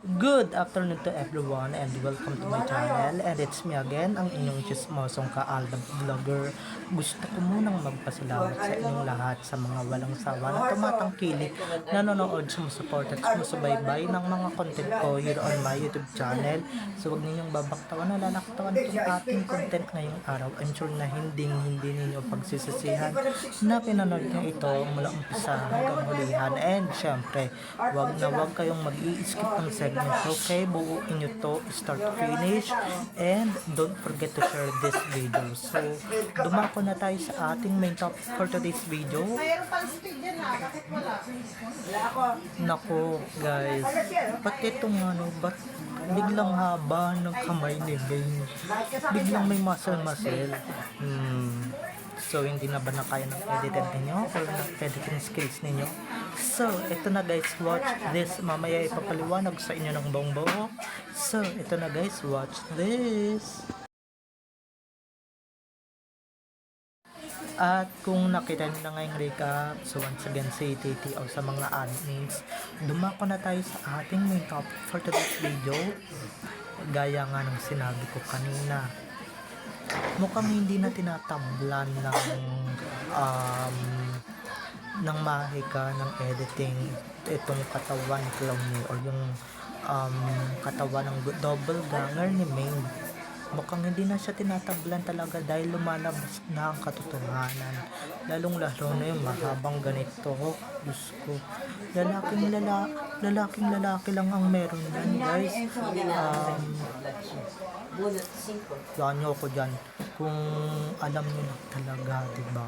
Good afternoon to everyone and welcome to my channel, and it's me again, ang inyong chismosong ka-Aldab Vlogger. Gusto ko munang magpasalamat sa inyong lahat sa mga walang sawa na tumatangkilik, nanonood, sumusupport at sumusubaybay ng mga content ko here on my YouTube channel. So huwag ninyong babaktawan na lalaktawan itong ating content ngayong araw. I'm sure na hindi ninyo pagsisisihan na pinanood nyo ito mula umpisa hanggang hulihan. And syempre, huwag kayong mag-i-skip ng segment. Okay, buuin nyo to start to finish, and don't forget to share this video. So dumako na tayo sa ating main topic for today's video. Nako guys, ba't itong ba't biglang haba ng kamay ni Bane, biglang may muscle. So hindi na ba na kaya ng editing ninyo or ng editing skills ninyo? So ito na guys, watch this. Mamaya ipapaliwanag sa inyo ng buong buo. So ito na guys, watch this. At kung nakita nyo na ngayong recap, so once again si TT o sa mga admins, dumako na tayo sa ating main topic for today's video. Gaya nga ng sinabi ko kanina, mukhang hindi na tinatamlan ng mahika ng editing itong katawan ni Clowny or yung katawan ng double ganger ni Main. Mukhang hindi na siya tinatablan talaga dahil lumalabas na ang katotohanan, lalong na yung mahabang ganito. Diyos ko, lalaking lalaki lang ang meron yan guys. Yan nyo ko dyan kung alam nyo na talaga, diba?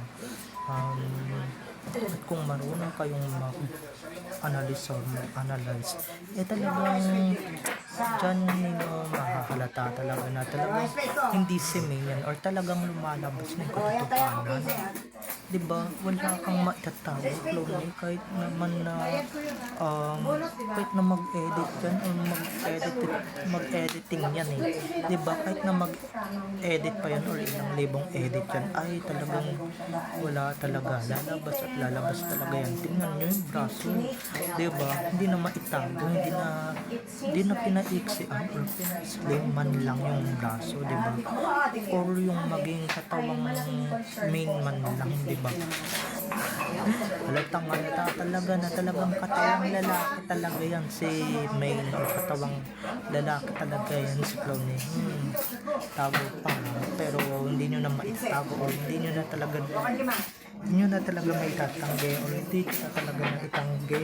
At kung marunong kayong mag-analyze or mag-analyze, talagang dyan ninyo mahahalata talaga na talagang hindi si Main yan or talagang lumalabas ng katotohanan. Diba? Wala kang maitatawag Clowny kahit naman na kahit na mag-edit yan o mag-editing yan diba? Kahit na mag-edit pa yan or ilang libong edit yan, ay talagang wala talaga, lalabas talaga yan. Tingnan nyo yung braso, diba? Hindi na maitago, hindi na pinaiksian or pinaslim man lang yung braso, diba? Or yung maging katawang Main man lang, diba? Halatang talaga na talagang katawang lalaki talaga yan si Main, o katawang lalaki talaga yan si Clowny. Tago pa, pero hindi nyo na maitago or hindi nyo na talaga may tatanggi or hindi ka talaga na itanggi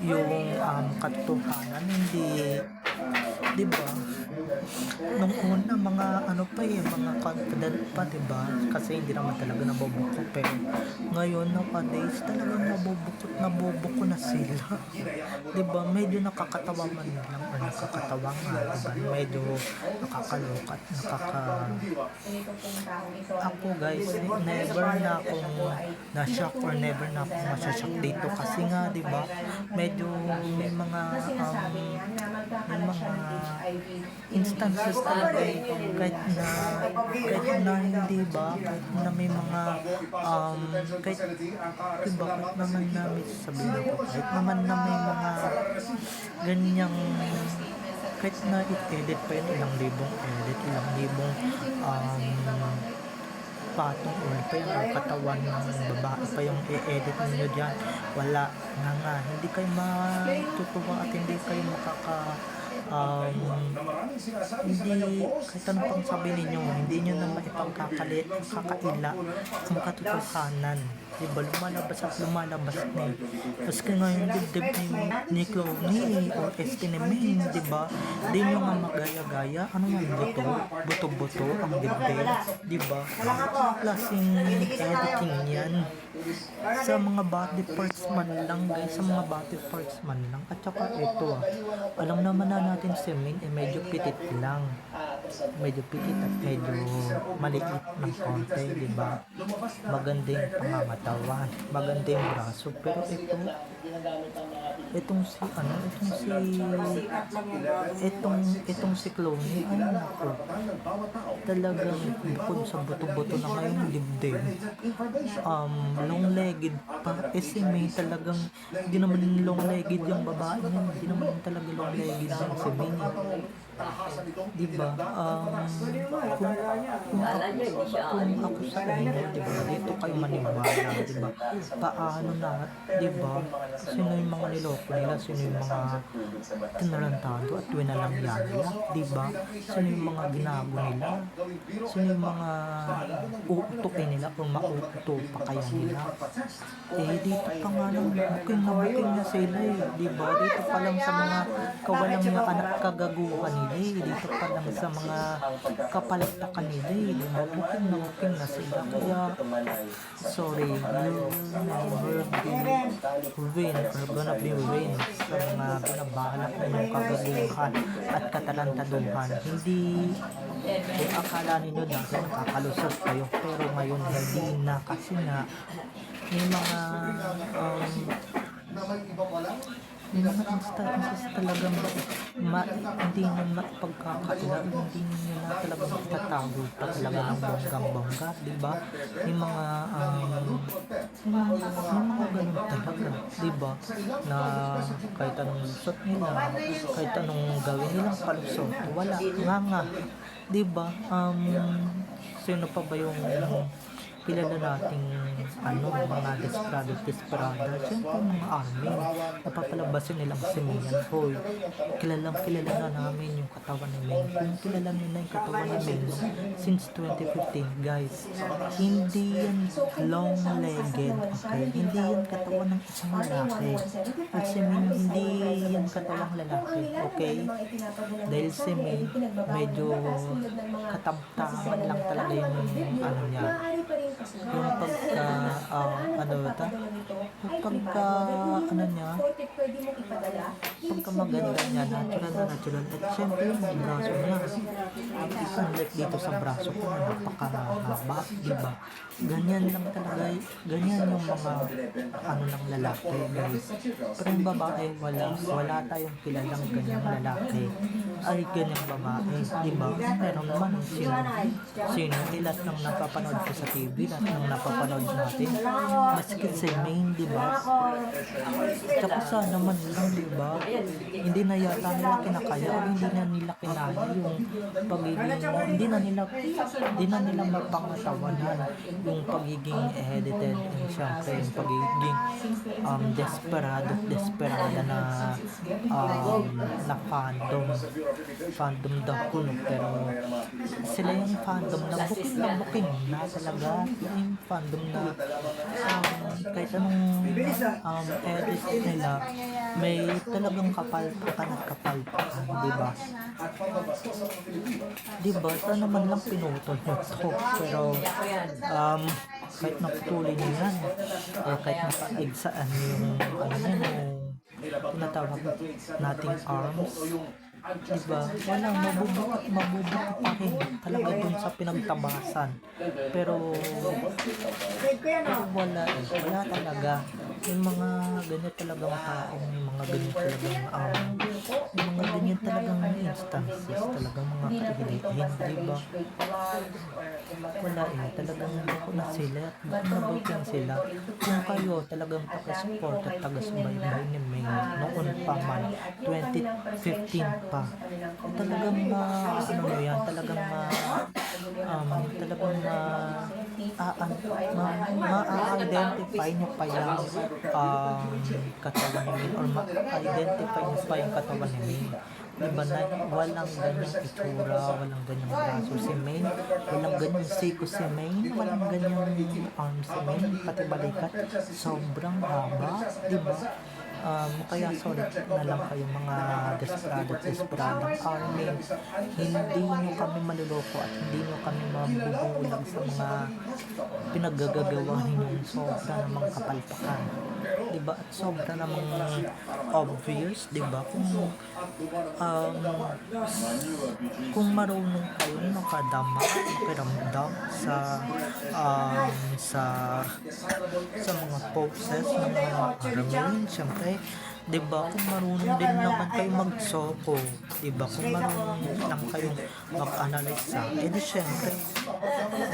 yung katotohanan. Hindi, diba? Nung una mga mga confident pa, diba? Kasi hindi naman talaga nabobuko, pero ngayon nowadays talagang nabobuko na sila. Diba? Medyo nakakatawa man lang or nakakatawa nga, diba? Medyo nakakaloka at ako guys, never na akong na-shock or never na akong masashock dito kasi nga, diba? Medyo may mga instances talaga kahit na hindi ba, kahit na may mga kahit diba, kahit naman na may sasabihin ako, kahit naman na may mga ganyang, kahit na i-edit pa yun, ilang libong patong or pa yung katawan ng babae pa yung i-edit ninyo dyan, wala nga, hindi kayo matutuwa at hindi kayo hindi, kahit ano pang sabi ninyo, hindi nyo na maipagkakaila ang katotohanan, diba? Lumalabas na maski nga yung dibdib ni Clowny o ST ni Main, diba? Di nyo nga magaya-gaya, ano nga buto ang dibdib, diba? Klaseng editing yan sa mga body parts man lang guys, sa mga body parts man lang. At saka ito alam naman na natin si Main medyo pitit lang, medyo pitit at medyo maliit ng konti, diba? Maganda yung pangangatawan, maganda yung braso, pero Itong si ano, itong si Cloney, ay naku, talagang bukod sa buto-buto na ngayong dibdib, long-legged pa. Eh si May talagang, hindi naman long-legged yung babae niya, hindi naman talaga long-legged yung si May. Diba? Kung ako sa inyo, diba? Dito kayo maniwala, diba? Paano na, diba? Sino yung mga niloko nila? Sino yung mga tinarantado at winalangyaya? Diba? Sino yung mga ginago nila? Sino yung mga uutukin nila o mauuto pa kaya nila? Eh, dito pa nga lang, booking na sila eh. Diba? Dito pa lang sa mga kawalang na anak kagaguhan nila eh. Dito pa lang sa mga kapalakpakan nila eh. Diba? Booking na sila. Kaya, sorry, you'll never win or gonna be win sa mga binabalak ninyong kagaguhan at katalantaduhan. Hindi, akala ninyo dati nakakalusot kayo, pero ngayon hindi na, kasi nga may mga may mga instances talagang hindi nyo napagkakailan, hindi nyo na talagang itatago pa talaga ng bonggang-bongga, diba? May mga ganun talaga, diba? Na kahit anong lusot nila, kahit anong gawin nilang palusot, wala, nga, diba? Sino pa ba yung kilala nating mga desperado, siyempre mga army, napapalabasin nilang si Mian Hoy. Kilala na namin yung katawan ni Ming. Kung kilala nyo na yung katawan ni Ming since 2015, guys, hindi yan long-legged, okay? Hindi yan katawan ng isang lalaki. At si Ming, hindi yan katawang lalaki, okay? Dahil si Ming, medyo katamtaman lang talaga yung niya, yung pagka maganda niya, natural. At syempre yung braso niya, unlike dito sa braso ko na napakahaba, diba? Ganyan lang talaga, ganyan yung mga ng lalaki, guys. Pero yung babae, wala tayong kilalang ganyang lalaki ay ganyang babae, diba? Pero naman sino ilat ng napapanood ko sa TV, lahat ng napapanood natin, maski si Maine, diba? Tapos sana man lang, diba? Hindi na yata nila kinakaya o hindi na nila kinaya yung pagiging, hindi na nila mapangatawanan yung pagiging edited, and syempre yung pagiging desperada na fandom daw kuno, pero sila yung fandom na booking na talaga, yung fandom na kahit anong edit nila, may talagang kapalpakan, diba? Diba? Sana naman lang pinutol nyo to, pero kahit naputuloy nyo yan, kahit napaigsaan yung tinatawag nating arms, diba? Walang mabubuti pa rin talaga dun sa pinagtabasan, pero wala talaga. Yung mga ganyan talagang taong, yung mga ganyan talagang instances, talagang mga kahilihin, diba? Wala talagang buko na sila at nabuking sila. Kung kayo talagang pakisupport at taga-subaybay ni May noon pa man, 2015 pa, talagang ma-identify nyo pa yung katawan ni May, or ma-identify nyo pa yung katawan ni May. Diba na walang ganyang itsura, walang ganyang braso si May, walang ganyang siko si May, walang ganyang arm si May, pati balikat sobrang haba, diba? Kaya sorry na lang kayo mga desperadong army, hindi nyo kami maluloko at hindi nyo kami mabubulag sa mga pinaggagawa ninyong sobra namang kapalpakan, diba? At sobra namang obvious, diba? Kung marunong kayo makiramdam sa mga poses ng mga army, syempre 'Di ba? Kung marunong din naman kayo magsoko, 'di ba? Kung marunong lang kayong mag-analyze edi siyempre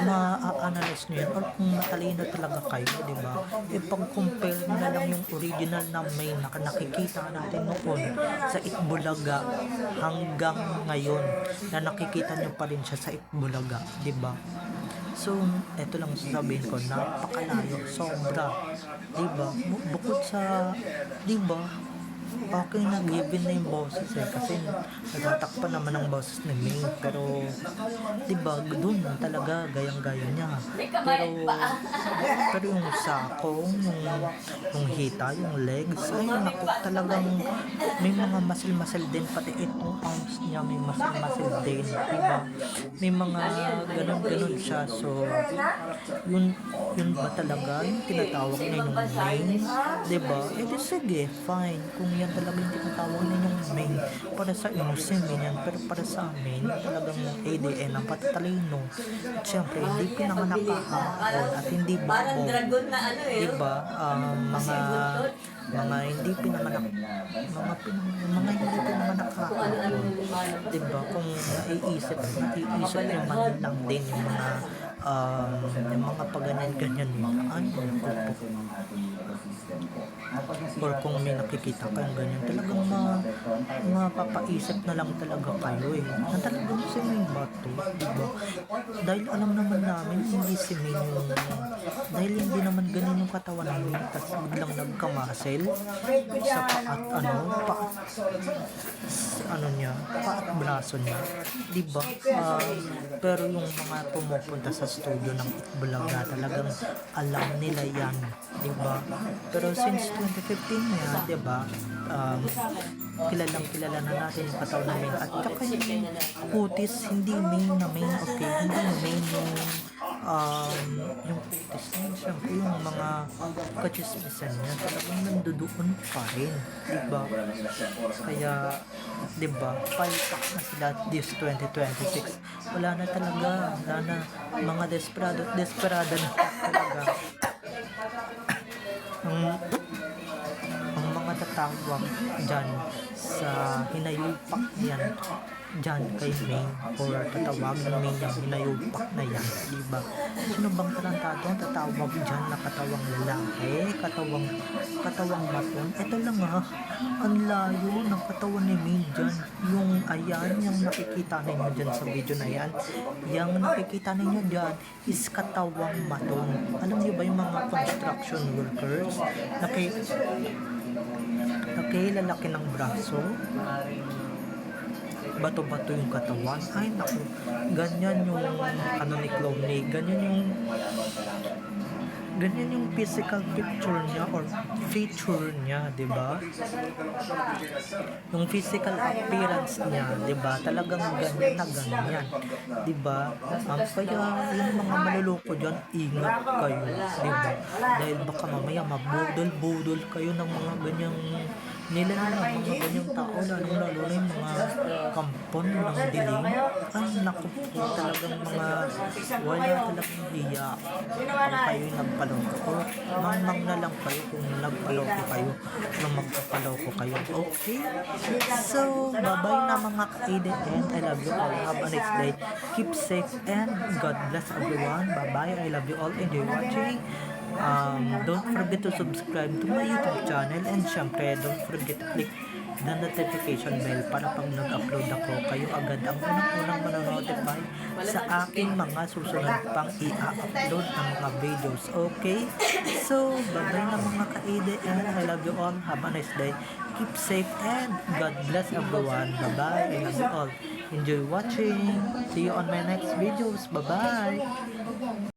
ma-a-analyze niyo 'yan or kung matalino talaga kayo, 'di ba? Ipag-compare niyo na lang yung original na main na nakikita natin noon sa Itbulaga hanggang ngayon na nakikita niyo pa rin siya sa Itbulaga, 'di ba? So, eto lang sasabihin ko, napakalayo, sobra, 'di ba? Bukod sa, 'di ba? Okay na given na yung boses kasi natatakpan naman ang boses ni Ming pero 'di ba doon talaga gayang-gaya niya pero yung sakong yung hita yung legs ay naku talagang may mga muscle din pati itong arms niya may muscle din 'di ba may mga ganun siya so yun ba talaga yung tinatawag niya yung main 'di ba edi sige fine kung yan talaga yung tinatawag ninyong main para sa inyo ganyan pero para sa amin talagang ADN ang patatalino at syempre hindi pinanganak kahapon at hindi Parang bubong dragon na ano eh. diba mga hindi pinanganak mga hindi pinanganak kahapon diba kung naiisip naman lang din yung mga paganyan-ganyan ay naku po or kung may nakikita kayong ganyan talagang mapapaisip na lang talaga kayo na talagang si Main ba to diba dahil alam naman namin hindi si Main yung dahil hindi naman ganun yung katawan namin tapos biglang nagkamasel sa paat braso niya diba pero yung mga pumupunta sa studio ng Itbulaga talagang alam nila yan diba pero since 2015 yan diba kilala na natin yung katawan namin at saka yung kutis hindi main okay hindi main yung kutis na yun syempre yung mga kachismisan niya talagang nandoon pa rin diba kaya diba palpak na sila this 2026 wala na mga desperado na talaga ang mga tatawag dyan sa hinayupak yan dyan kay Main or tatawag ng Main yung hinayupak na yan diba sino bang tarantado ang tatawag dyan na katawang lalaki katawang maton ito lang ang layo ng katawan ni Main dyan yung ayan yung nakikita ninyo dyan sa video na yan yung nakikita ninyo dyan is katawang maton alam niyo ba yung mga construction workers nakilalaki ng braso bato-bato yung katawan ay naku ganyan yung ni Clowney ganyan yung physical picture niya or feature niya diba yung physical appearance niya diba talagang ganyan na ganyan diba kaya yung mga maluloko dyan ingat kayo diba dahil baka mamaya mabudol kayo ng mga ganyang nila na mga ganyang tao lalo na yung mga kampon ng dilim ay naku po talagang mga wala talagang hiya kung kayo nagpaloko mang na lang kayo kung nagpaloko kayo nung magpapaloko kayo okay so bye bye na mga ka-ADN I love you all have a nice day keep safe and God bless everyone bye bye I love you all enjoy watching don't forget to subscribe to my YouTube channel and syempre don't forget to click the notification bell para pag nag-upload ako kayo agad ang unang manonotify sa aking mga susunod pang i-upload ng mga videos okay so bye bye na mga ka-ADN I love you all have a nice day keep safe and God bless everyone bye bye I love you all enjoy watching see you on my next videos bye bye